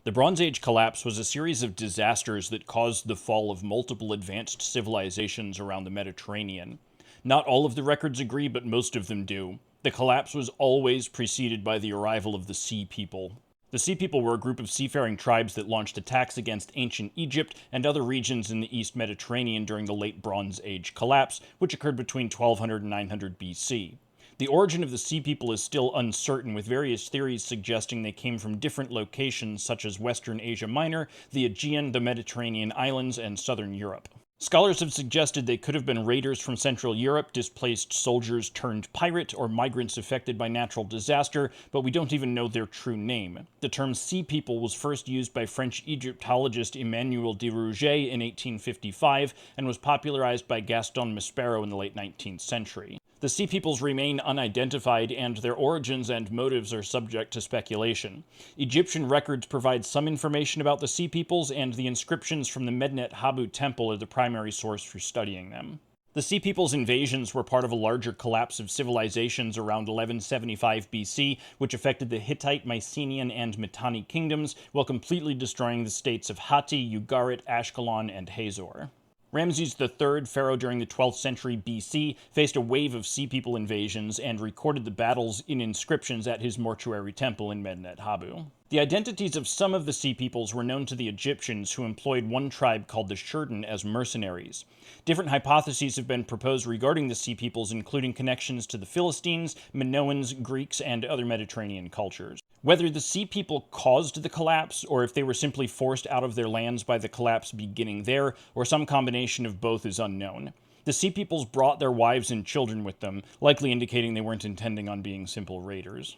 The Bronze Age collapse was a series of disasters that caused the fall of multiple advanced civilizations around the Mediterranean. Not all of the records agree, but most of them do. The collapse was always preceded by the arrival of the Sea People. The Sea People were a group of seafaring tribes that launched attacks against ancient Egypt and other regions in the East Mediterranean during the Late Bronze Age collapse, which occurred between 1200 and 900 BC. The origin of the Sea People is still uncertain, with various theories suggesting they came from different locations such as Western Asia Minor, the Aegean, the Mediterranean islands, and southern Europe. Scholars have suggested they could have been raiders from Central Europe, displaced soldiers turned pirate, or migrants affected by natural disaster, but we don't even know their true name. The term Sea People was first used by French Egyptologist Emmanuel de Rouget in 1855 and was popularized by Gaston Maspero in the late 19th century. The Sea Peoples remain unidentified, and their origins and motives are subject to speculation. Egyptian records provide some information about the Sea Peoples, and the inscriptions from the Medinet Habu temple are the primary source for studying them. The Sea Peoples' invasions were part of a larger collapse of civilizations around 1175 BC, which affected the Hittite, Mycenaean, and Mitanni kingdoms, while completely destroying the states of Hatti, Ugarit, Ashkelon, and Hazor. Ramses III, pharaoh during the 12th century BC, faced a wave of Sea People invasions and recorded the battles in inscriptions at his mortuary temple in Medinet Habu. The identities of some of the Sea Peoples were known to the Egyptians, who employed one tribe called the Shurden as mercenaries. Different hypotheses have been proposed regarding the Sea Peoples, including connections to the Philistines, Minoans, Greeks, and other Mediterranean cultures. Whether the Sea People caused the collapse, or if they were simply forced out of their lands by the collapse beginning there, or some combination of both is unknown. The Sea Peoples brought their wives and children with them, likely indicating they weren't intending on being simple raiders.